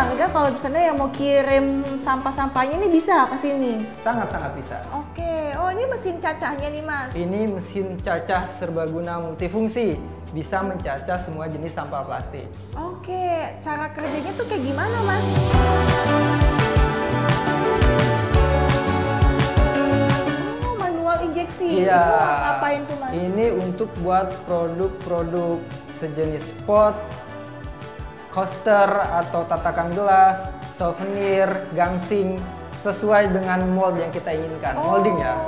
warga kalau misalnya yang mau kirim sampah-sampahnya ini bisa ke sini? Sangat-sangat bisa. Oke, oh ini mesin cacahnya nih Mas. Ini mesin cacah serbaguna multifungsi, bisa mencacah semua jenis sampah plastik. Oke, cara kerjanya tuh kayak gimana Mas? Oh, manual injeksi. Iya. Itu ngapain tuh Mas? Ini untuk buat produk-produk sejenis pot, coaster atau tatakan gelas, souvenir, gangsing, sesuai dengan mold yang kita inginkan. Molding ya.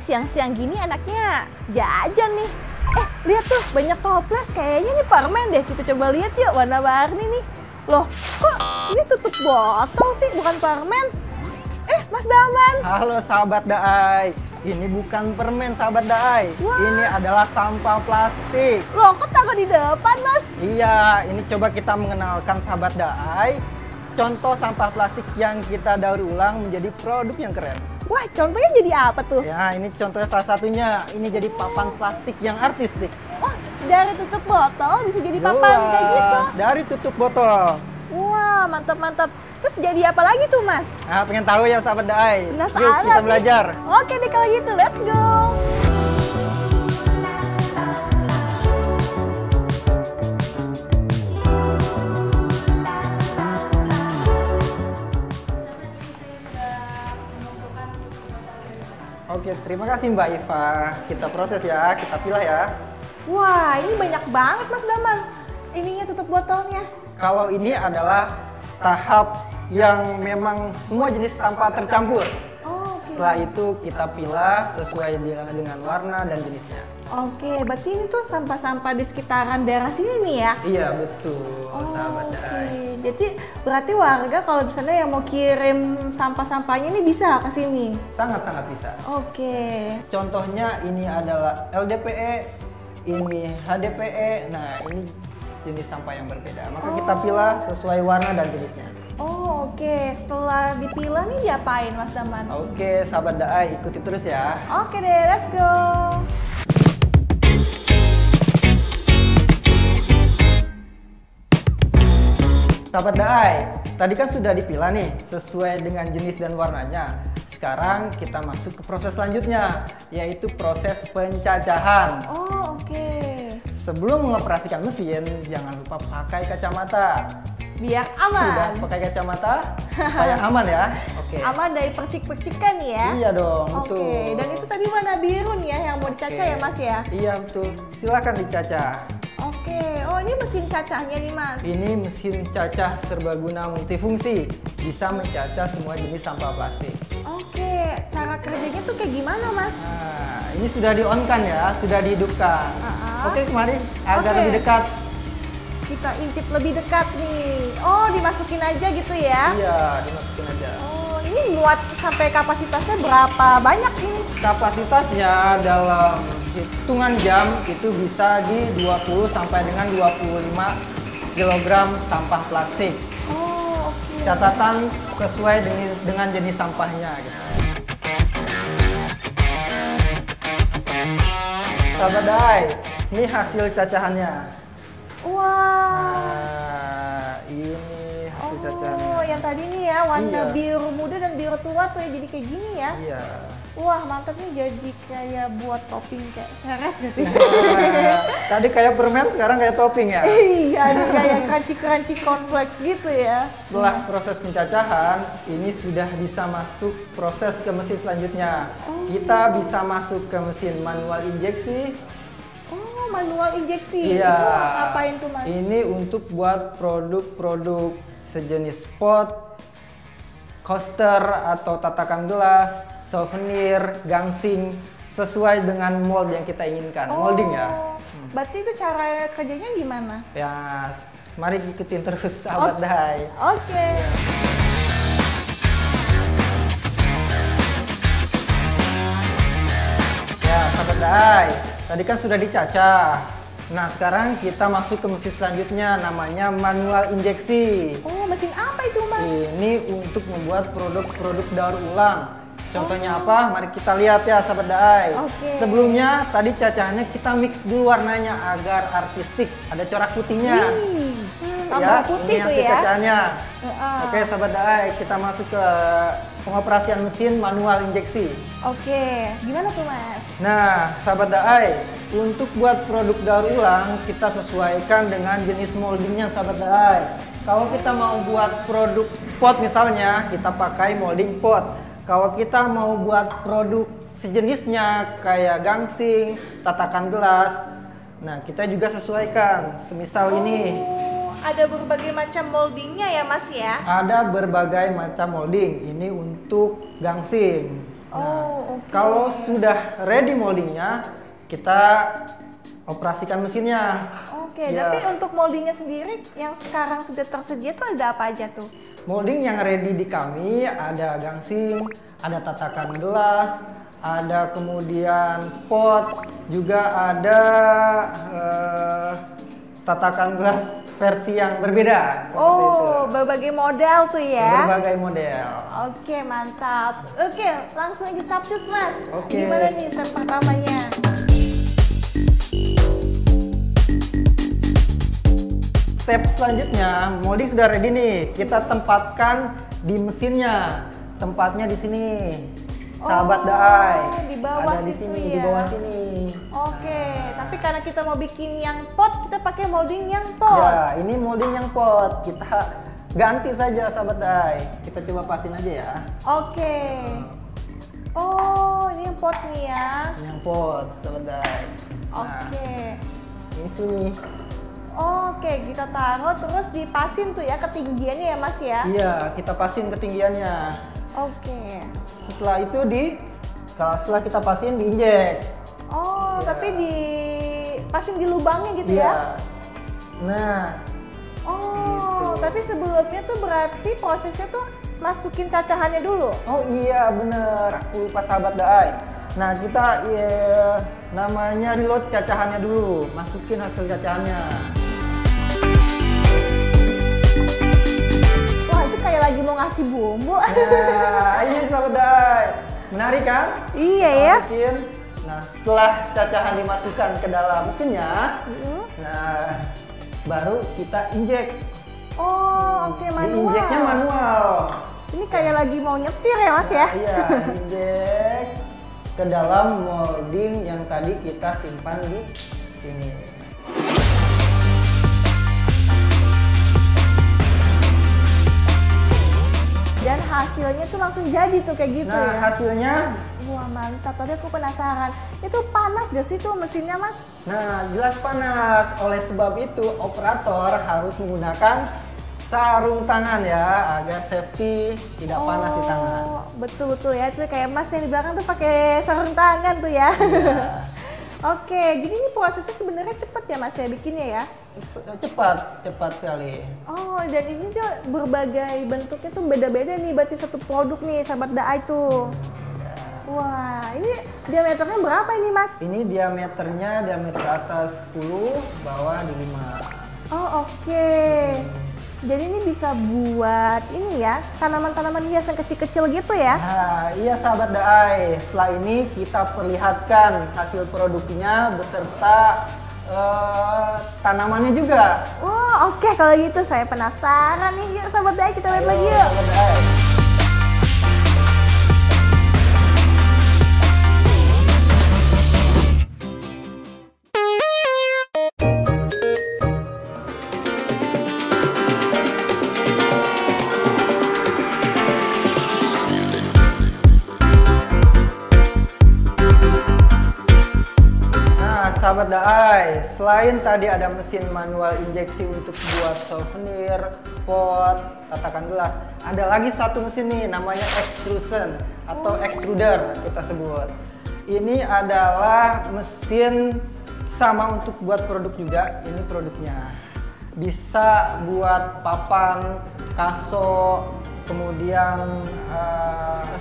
Siang-siang gini anaknya jajan nih. Lihat tuh banyak toples, kayaknya nih permen deh. Kita coba lihat yuk, warna-warni nih. Loh, kok ini tutup botol sih, bukan permen? Mas Daman. Halo sahabat Daai. Ini bukan permen sahabat Daai. Wah. Ini adalah sampah plastik. Loh, kok taruh di depan Mas? Iya, ini coba kita mengenalkan sahabat Daai contoh sampah plastik yang kita daur ulang menjadi produk yang keren. Wah, contohnya jadi apa tuh? Ya, ini contohnya salah satunya. Ini jadi papan plastik yang artistik. Wah, dari tutup botol bisa jadi papan kayak gitu? Dari tutup botol. Wah, mantap-mantap. Terus jadi apa lagi tuh, Mas? Nah, pengen tahu ya sahabat Daai? Penasaran Yuk kita nih. belajar. Oke deh kalau gitu, let's go. Oke, terima kasih Mbak Iva. Kita proses ya, kita pilah ya. Wah, ini banyak banget Mas Daman. Ininya tutup botolnya. Kalau ini adalah tahap yang memang semua jenis sampah tercampur. Oh, Setelah itu kita pilah sesuai dengan warna dan jenisnya. Oke, berarti ini tuh sampah-sampah di sekitaran daerah sini nih ya? Iya, betul, sahabat Oke, Daai. jadi berarti warga kalau misalnya yang mau kirim sampah-sampahnya ini bisa ke sini? Sangat-sangat bisa. Oke. Contohnya ini adalah LDPE, ini HDPE. Nah, ini jenis sampah yang berbeda. Maka kita pilah sesuai warna dan jenisnya. Oh, oke. Setelah dipilah nih diapain Mas Daman? Oke, sahabat Daai, ikuti terus ya. Oke deh, let's go. Sahabat Daai, tadi kan sudah dipilah nih sesuai dengan jenis dan warnanya. Sekarang kita masuk ke proses selanjutnya, yaitu proses pencacahan. Oh, oke. Sebelum mengoperasikan mesin, jangan lupa pakai kacamata. Biar aman. Sudah pakai kacamata supaya aman ya. Oke. Aman dari percik-percikan ya? Iya dong, Oke, betul. dan itu tadi warna biru nih ya yang mau dicacah ya Mas ya? Iya betul. Silakan dicacah. Oke, oh ini mesin cacahnya nih Mas. Ini mesin cacah serbaguna multifungsi, bisa mencacah semua jenis sampah plastik. Oke, cara kerjanya tuh kayak gimana Mas? Nah, ini sudah di-on-kan ya, sudah dihidupkan. Oke, kemari agar Oke. lebih dekat. Kita intip lebih dekat nih. Oh, dimasukin aja gitu ya? Iya, dimasukin aja. Oh, ini muat sampai kapasitasnya berapa banyak nih? Kapasitasnya dalam hitungan jam itu bisa di 20 sampai dengan 25 kg sampah plastik. Oh, oke. Catatan sesuai dengan jenis sampahnya gitu. Sahabat Daai, ini hasil cacahannya. Wah. Nah, ini hasil cacahannya. Oh, yang tadi nih ya, warna Iya. biru muda dan biru tua tuh ya, jadi kayak gini ya. Iya. Wah, mantap nih, jadi kayak buat topping kayak seres gak sih? Nah, tadi kayak permen, sekarang kayak topping ya. Iya, nih kayak crunchy cornflakes gitu ya. Setelah proses pencacahan, ini sudah bisa masuk proses ke mesin selanjutnya. Kita bisa masuk ke mesin manual injeksi. Oh, manual injeksi. Iya. Itu ngapain tuh Mas? Ini untuk buat produk-produk sejenis pot, coaster atau tatakan gelas, souvenir, gangsing, sesuai dengan mold yang kita inginkan. Molding ya. Berarti itu cara kerjanya gimana? Ya, mari ikutin terus sahabat Dai. Oke. Ya, sahabat Dai, tadi kan sudah dicacah. Nah, sekarang kita masuk ke mesin selanjutnya, namanya manual injeksi. Oh, mesin apa itu, Mas? Ini untuk membuat produk-produk daur ulang. Contohnya apa? Mari kita lihat ya, sahabat Dai. Oke. Sebelumnya, tadi cacahannya kita mix dulu warnanya agar artistik. Ada corak putihnya. Tambah putih ini tuh hasil ya. cacahannya. Oke, sahabat Dai, kita masuk ke pengoperasian mesin manual injeksi. Oke, gimana tuh, Mas? Nah, sahabat Dai, untuk buat produk daur ulang, kita sesuaikan dengan jenis moldingnya, sahabat Dai. Kalau kita mau buat produk pot misalnya, kita pakai molding pot. Kalau kita mau buat produk sejenisnya kayak gangsing, tatakan gelas, nah kita juga sesuaikan. Semisal ini. Ada berbagai macam moldingnya ya, Mas ya? Ada berbagai macam molding. Ini untuk gangsing. Nah, kalau sudah ready moldingnya, kita operasikan mesinnya. Oke, Ya. tapi untuk moldingnya sendiri yang sekarang sudah tersedia tuh ada apa aja tuh? Molding yang ready di kami ada gangsing, ada tatakan gelas, ada kemudian pot, juga ada tatakan gelas versi yang berbeda. Seperti itu. Berbagai model tuh ya? Berbagai model. Oke, mantap. Oke, langsung aja capcus, Mas. Oke. Gimana nih step pertamanya? Step selanjutnya, molding sudah ready nih. Kita tempatkan di mesinnya. Tempatnya di sini. Sahabat Dai. Di bawah ada di situ sini, ya? di bawah sini. Oke, Nah. tapi karena kita mau bikin yang pot, kita pakai molding yang pot. Ya, ini molding yang pot. Kita ganti saja, sahabat Dai. Kita coba pasin aja ya. Oke. Oh, ini yang pot nih ya. Ini yang pot, sahabat Dai. Nah, Oke. ini sini. Oke, kita taruh terus dipasin tuh ya ketinggiannya ya, Mas ya. Iya, kita pasin ketinggiannya. Oke. Setelah itu setelah kita pasin diinjek. Oh, Ya. tapi dipasin di lubangnya gitu Iya. ya. Nah, Oh, Gitu. tapi sebelumnya tuh berarti prosesnya tuh masukin cacahannya dulu. oh iya bener, aku lupa sahabat Dai. Nah, kita namanya reload cacahannya dulu, masukin hasil cacahannya. Wah, itu kayak lagi mau ngasih bumbu. Nah, iya sahabat Dai. Menarik kan? Iya ya. Masukin. Nah, setelah cacahan dimasukkan ke dalam mesinnya, nah baru kita injek. Oh, oke, manual. Diinjeknya manual. Ini kayak lagi mau nyetir ya, Mas ya? Iya, injek ke dalam molding yang tadi kita simpan di sini. Dan hasilnya tuh langsung jadi tuh kayak gitu Nah, ya. hasilnya, Wah, mantap. Tadi aku penasaran. Itu panas gak sih tuh mesinnya, Mas? nah jelas panas. Oleh sebab itu, operator harus menggunakan sarung tangan ya, agar safety tidak panas di tangan. Betul-betul ya. Itu kayak Mas yang di belakang tuh pakai sarung tangan tuh ya. Iya. Oke, jadi ini prosesnya sebenarnya cepet ya, Mas ya bikinnya ya? Cepat sekali. Oh, dan ini tuh berbagai bentuknya tuh beda-beda nih, berarti satu produk nih, sahabat Dai tuh. Wah, ini diameternya berapa ini, Mas? Ini diameter atas 10, bawah di 5. Oh, oke. Jadi ini bisa buat ini ya, tanaman-tanaman hias yang kecil-kecil gitu ya? Nah, iya sahabat Dai. Setelah ini kita perlihatkan hasil produknya beserta tanamannya juga. Wah, oke, kalau gitu saya penasaran nih. Yuk, sahabat Dai, kita lihat Ayo, lagi yuk. sahabat Dai. Sahabat Dai, selain tadi ada mesin manual injeksi untuk buat souvenir, pot, tatakan gelas, ada lagi satu mesin nih namanya extrusion atau extruder kita sebut. Ini adalah mesin Sama untuk buat produk juga, ini produknya. Bisa buat papan, kaso, kemudian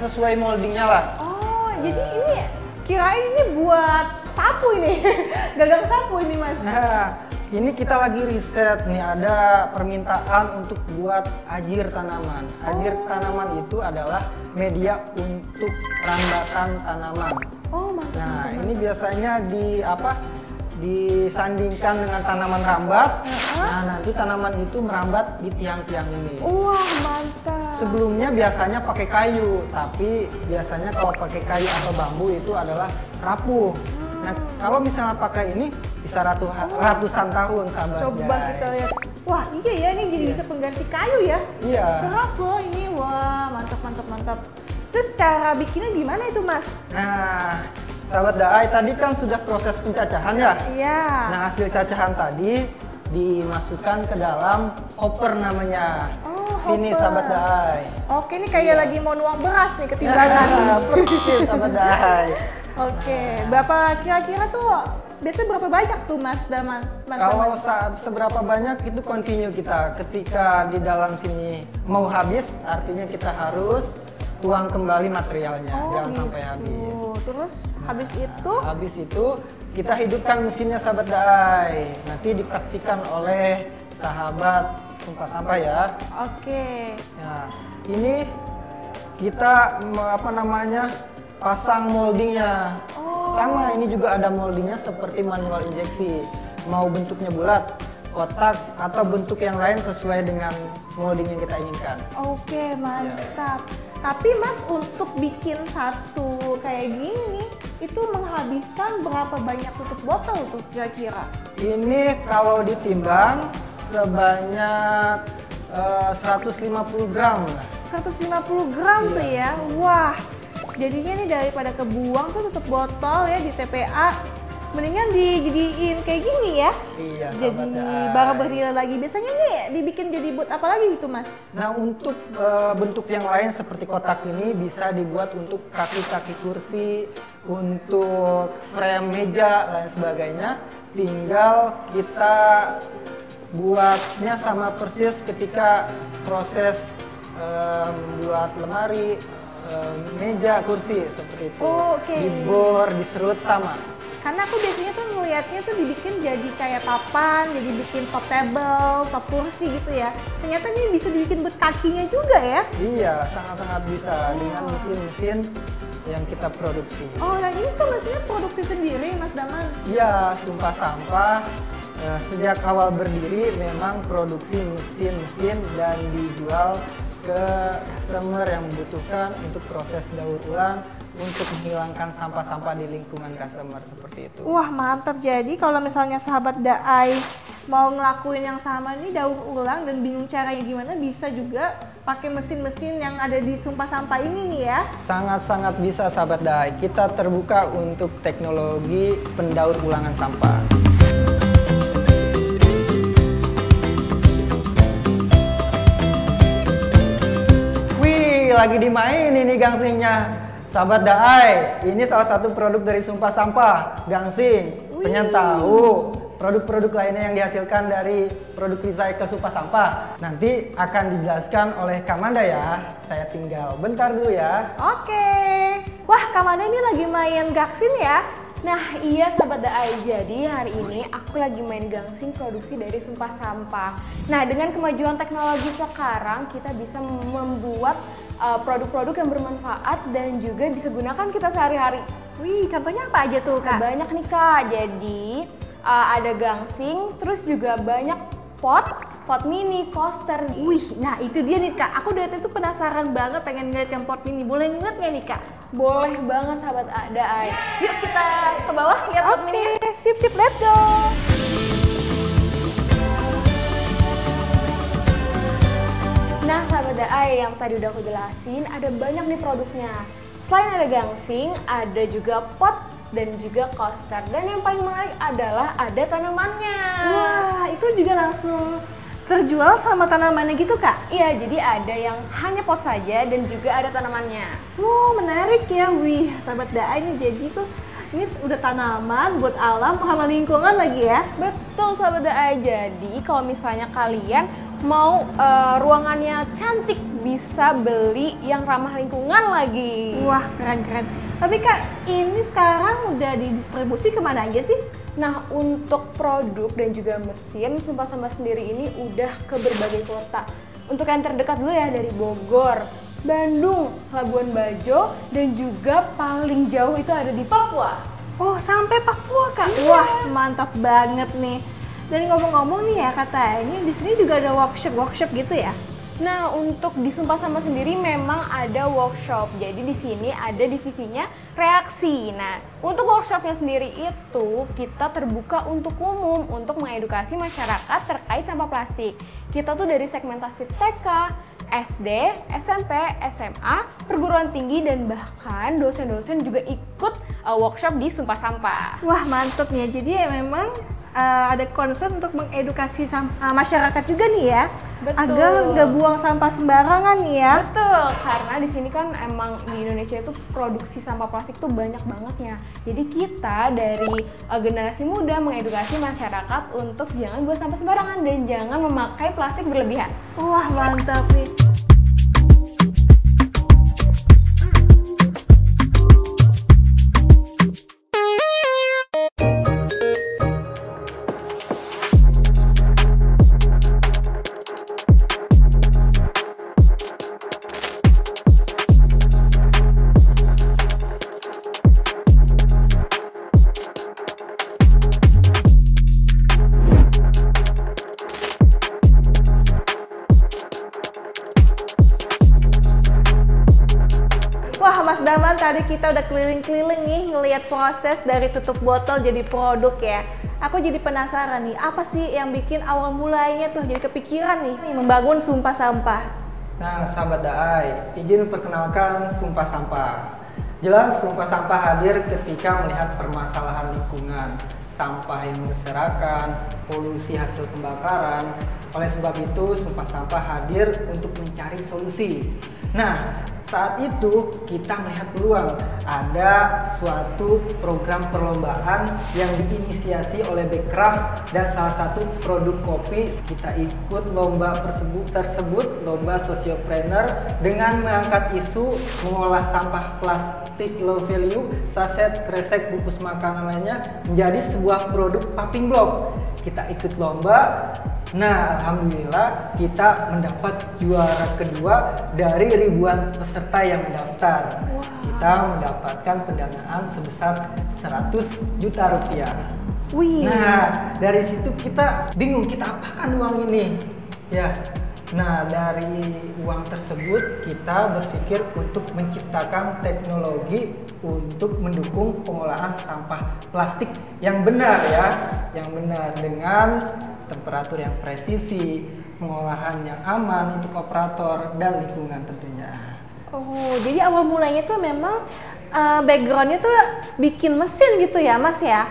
sesuai moldingnya lah. Oh, jadi ini kirain ini buat sapu ini, gagang sapu ini Mas. Nah, ini kita lagi riset nih, ada permintaan untuk buat ajir tanaman. Ajir tanaman itu adalah media untuk rambatan tanaman. Oh, mantap. Nah, ini biasanya disandingkan dengan tanaman rambat. Nah, nanti tanaman itu merambat di tiang-tiang ini. Wah, mantap. Sebelumnya biasanya pakai kayu, tapi biasanya kalau pakai kayu atau bambu itu adalah rapuh. Nah, kalau misalnya pakai ini bisa ratusan tahun, sahabat. Coba kita lihat. Wah, iya ya, ini jadi bisa pengganti kayu ya. Iya. Keras loh ini. Wah, mantap. Terus cara bikinnya gimana itu, Mas? Nah, sahabat Daai, tadi kan sudah proses pencacahan ya? Iya. Nah, hasil cacahan tadi dimasukkan ke dalam hopper namanya. Oh, Sini hopper. sahabat Daai. Oke, ini kayak lagi mau nuang beras nih ketimbangan. Persis sahabat Daai. Oke, berapa kira-kira tuh? Biasanya berapa banyak tuh Mas Daman? Kalau seberapa banyak itu continue kita. Ketika di dalam sini mau habis, artinya kita harus tuang kembali materialnya, jangan sampai habis. Terus habis itu? Habis itu kita hidupkan mesinnya sahabat Daai. Nanti dipraktikkan oleh sahabat Sumpah Sampah ya. Oke. Nah, ini kita pasang moldingnya. Sama, ini juga ada moldingnya seperti manual injeksi. Mau bentuknya bulat, kotak, atau bentuk yang lain sesuai dengan molding yang kita inginkan. Oke, mantap. Tapi Mas, untuk bikin satu kayak gini, itu menghabiskan berapa banyak tutup botol tuh kira-kira? Ini kalau ditimbang sebanyak 150 gram. 150 gram tuh ya? Wah, jadinya nih daripada kebuang tuh tutup botol ya di TPA, mendingan dijadiin kayak gini ya. Iya, jadi barang bernilai lagi. Biasanya nih dibikin jadi buat apa lagi gitu Mas? Nah, untuk bentuk yang lain seperti kotak ini bisa dibuat untuk kaki-kaki kursi, untuk frame meja, lain sebagainya. Tinggal kita buatnya sama persis ketika proses membuat lemari, meja, kursi seperti itu. Dibor, diserut sama. Karena aku biasanya tuh ngeliatnya tuh dibikin jadi kayak papan, jadi bikin top table, top kursi gitu ya. Ternyata ini bisa dibikin buat kakinya juga ya? Iya, sangat-sangat bisa dengan mesin-mesin yang kita produksi. Oh, nah ini tuh mesinnya produksi sendiri Mas Daman? Iya, Sumpah Sampah sejak awal berdiri memang produksi mesin-mesin dan dijual ke customer yang membutuhkan untuk proses daur ulang untuk menghilangkan sampah-sampah di lingkungan customer seperti itu. Wah, mantap. Jadi kalau misalnya sahabat Daai mau ngelakuin yang sama nih, daur ulang dan bingung caranya gimana, bisa juga pakai mesin-mesin yang ada di Sumpah Sampah ini nih ya. Sangat-sangat bisa sahabat Daai. Kita terbuka untuk teknologi pendaur ulangan sampah. Lagi dimain ini gangsingnya sahabat Daai. Ini salah satu produk dari Sumpah Sampah, gangsing. Pengen tahu produk-produk lainnya yang dihasilkan dari produk recycle Sumpah Sampah? Nanti akan dijelaskan oleh Kamanda ya. Saya tinggal bentar dulu ya. Oke. Wah, Kamanda ini lagi main gangsing ya? Nah iya sahabat Daai, jadi hari ini aku lagi main gangsing produksi dari Sumpah Sampah. Nah dengan kemajuan teknologi sekarang kita bisa membuat produk-produk yang bermanfaat dan juga bisa gunakan kita sehari-hari. Wih, contohnya apa aja tuh Kak? Banyak nih Kak, jadi ada gangsing, terus juga banyak pot mini, coaster. Wih, nah itu dia nih Kak, aku dari tadi tuh penasaran banget pengen ngeliat yang pot mini. Boleh ngeliat nggak nih Kak? Boleh banget sahabat Daai. Yuk kita ke bawah lihat pot mini. Sip, let's go. Nah sahabat Daai, yang tadi udah aku jelasin, ada banyak nih produknya. Selain ada gangsing, ada juga pot dan juga coaster. Dan yang paling menarik adalah ada tanamannya. Wah, itu juga langsung terjual sama tanamannya gitu Kak? Iya, jadi ada yang hanya pot saja dan juga ada tanamannya. Menarik ya. Wih, sahabat Daai ini jadi tuh Ini udah tanaman buat alam, ramah lingkungan lagi ya. Betul sahabat AI. Jadi kalau misalnya kalian mau ruangannya cantik, bisa beli yang ramah lingkungan lagi. Wah, keren-keren. Tapi Kak, ini sekarang udah didistribusi kemana aja sih? Nah, untuk produk dan juga mesin Sumpah Sampah sendiri ini udah ke berbagai kota. Untuk yang terdekat dulu ya, dari Bogor, Bandung, Labuan Bajo, dan juga paling jauh itu ada di Papua. Oh, sampai Papua Kak? Iya. Wah, mantap banget nih. Dan ngomong-ngomong nih ya, katanya di sini juga ada workshop gitu ya? Nah, untuk di Sumpah Sampah sendiri memang ada workshop. Jadi di sini ada divisinya reaksi. Nah, untuk workshopnya sendiri itu kita terbuka untuk umum untuk mengedukasi masyarakat terkait sampah plastik. Kita tuh dari segmentasi TK, SD, SMP, SMA, perguruan tinggi, dan bahkan dosen-dosen juga ikut workshop di Sumpah Sampah. Wah, mantep nih. Jadi ya memang ada concern untuk mengedukasi masyarakat juga nih ya. Betul. Agar nggak buang sampah sembarangan nih ya. Betul, karena di sini kan emang di Indonesia itu produksi sampah plastik tuh banyak bangetnya. Jadi kita dari generasi muda mengedukasi masyarakat untuk jangan buang sampah sembarangan dan jangan memakai plastik berlebihan. Wah, mantap nih. Wah, Mas Daman, tadi kita udah keliling-keliling nih ngelihat proses dari tutup botol jadi produk ya. Aku jadi penasaran nih, apa sih yang bikin awal mulainya tuh jadi kepikiran nih membangun Sumpah Sampah? Nah, sahabat Daai, izin perkenalkan Sumpah Sampah. Jelas Sumpah Sampah hadir ketika melihat permasalahan lingkungan, sampah yang berserakan, polusi hasil pembakaran. Oleh sebab itu, Sumpah Sampah hadir untuk mencari solusi. Nah, saat itu kita melihat peluang ada suatu program perlombaan yang diinisiasi oleh Bekraf dan salah satu produk kopi. Kita ikut lomba tersebut, lomba Sociopreneur, dengan mengangkat isu mengolah sampah plastik low value, saset, kresek, bungkus makanan lainnya menjadi sebuah produk paving block. Kita ikut lomba. Nah, alhamdulillah kita mendapat juara kedua dari ribuan peserta yang mendaftar. Wow. Kita mendapatkan pendanaan sebesar 100 juta rupiah. Wih. Nah, dari situ kita bingung, kita apakan uang ini? Ya. Nah, dari uang tersebut kita berpikir untuk menciptakan teknologi untuk mendukung pengolahan sampah plastik yang benar ya, yang benar dengan temperatur yang presisi, pengolahan yang aman untuk operator dan lingkungan tentunya. Oh, jadi awal mulanya tuh memang backgroundnya tuh bikin mesin gitu ya, Mas ya?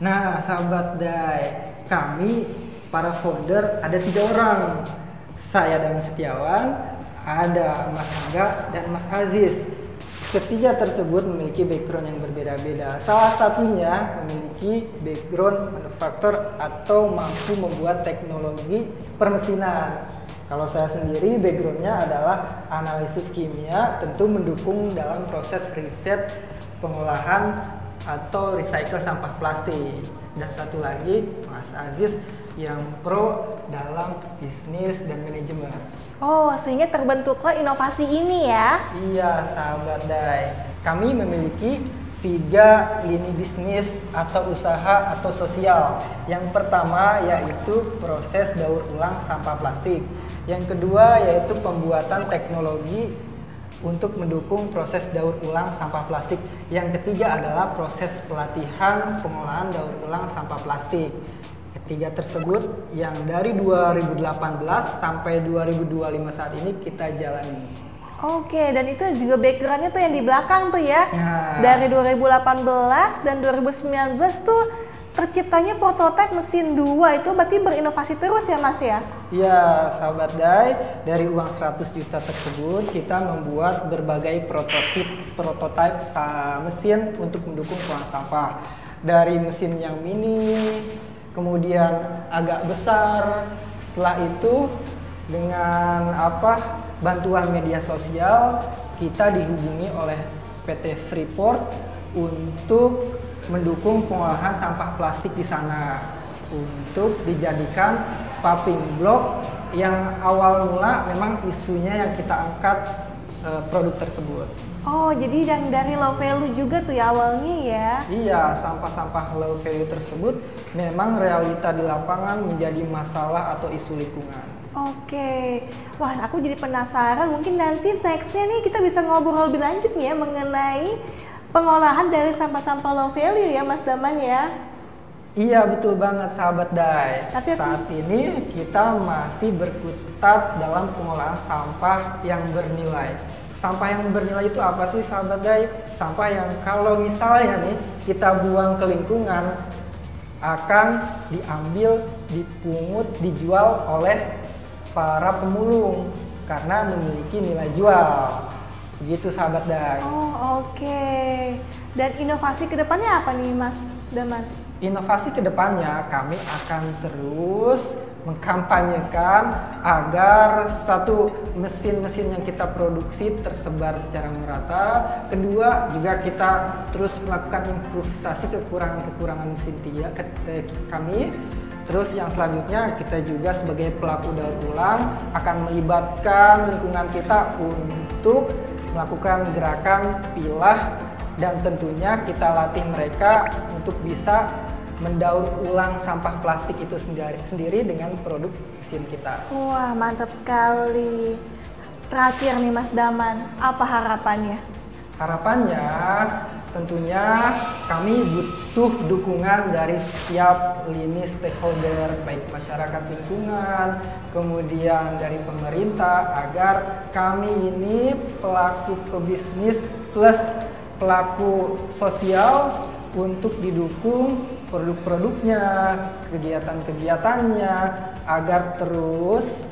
Nah, sahabat Dai, kami para founder ada 3 orang. Saya dan Setiawan, ada Mas Angga dan Mas Aziz. Ketiga tersebut memiliki background yang berbeda-beda. Salah satunya memiliki background manufaktur atau mampu membuat teknologi permesinan. Kalau saya sendiri backgroundnya adalah analisis kimia, tentu mendukung dalam proses riset pengolahan atau recycle sampah plastik. Dan satu lagi Mas Aziz yang pro dalam bisnis dan manajemen. Oh, sehingga terbentuklah inovasi ini ya? Iya, sahabat Dai. Kami memiliki 3 lini bisnis atau usaha atau sosial. Yang pertama yaitu proses daur ulang sampah plastik. Yang kedua yaitu pembuatan teknologi untuk mendukung proses daur ulang sampah plastik. Yang ketiga adalah proses pelatihan pengolahan daur ulang sampah plastik. Ketiga tersebut yang dari 2018 sampai 2025 saat ini kita jalani. Oke, dan itu juga backgroundnya tuh yang di belakang tuh ya. Nah, dari 2018 dan 2019 tuh terciptanya prototipe mesin 2 itu berarti berinovasi terus ya Mas ya? Ya, sahabat Dai, dari uang 100 juta tersebut kita membuat berbagai prototipe mesin untuk mendukung buang sampah. Dari mesin yang mini, kemudian agak besar. Setelah itu dengan bantuan media sosial kita dihubungi oleh PT Freeport untuk mendukung pengolahan sampah plastik di sana untuk dijadikan paving block yang awal mula memang isunya yang kita angkat produk tersebut. Oh, jadi yang dari low value juga tuh ya awalnya ya? Iya, sampah-sampah low value tersebut memang realita di lapangan menjadi masalah atau isu lingkungan. Oke, wah aku jadi penasaran, mungkin nanti nextnya nih kita bisa ngobrol lebih lanjut nih ya mengenai pengolahan dari sampah-sampah low value ya Mas Daman ya? Iya, betul banget sahabat Dai. Saat ini kita masih berkutat dalam pengolahan sampah yang bernilai. Sampah yang bernilai itu apa sih sahabat Dai? Sampah yang kalau misalnya nih kita buang ke lingkungan akan diambil, dipungut, dijual oleh para pemulung karena memiliki nilai jual. Begitu sahabat Dai. Oh, oke. Dan inovasi kedepannya apa nih Mas Daman? Inovasi kedepannya kami akan terus mengkampanyekan agar satu mesin-mesin yang kita produksi tersebar secara merata. Kedua, juga kita terus melakukan improvisasi kekurangan-kekurangan mesin kami. Terus yang selanjutnya kita juga sebagai pelaku daur ulang akan melibatkan lingkungan kita untuk melakukan gerakan pilah dan tentunya kita latih mereka untuk bisa mendaur ulang sampah plastik itu sendiri dengan produk mesin kita. Wah, mantap sekali. Terakhir nih Mas Daman, apa harapannya? Harapannya tentunya kami butuh dukungan dari setiap lini stakeholder, baik masyarakat lingkungan, kemudian dari pemerintah, agar kami ini pelaku pebisnis plus pelaku sosial untuk didukung produk-produknya, kegiatan-kegiatannya, agar terus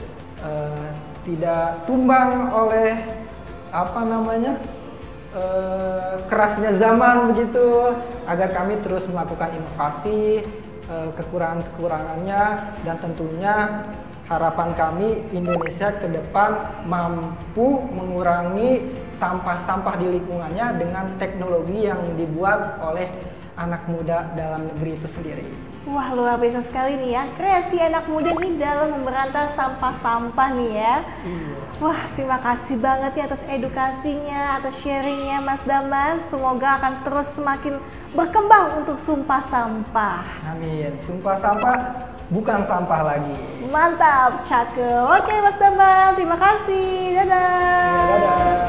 tidak tumbang oleh kerasnya zaman begitu, agar kami terus melakukan inovasi, kekurangan-kekurangannya, dan tentunya harapan kami Indonesia ke depan mampu mengurangi sampah-sampah di lingkungannya dengan teknologi yang dibuat oleh anak muda dalam negeri itu sendiri. Wah, luar biasa sekali nih ya, kreasi anak muda nih dalam memberantas sampah-sampah nih ya. Iya. Wah, terima kasih banget ya atas edukasinya, atas sharingnya Mas Daman. Semoga akan terus semakin berkembang untuk Sumpah Sampah. Amin. Sumpah Sampah bukan sampah lagi. Mantap, cakep. Oke Mas Daman, terima kasih. Dadah. Ya, dadah.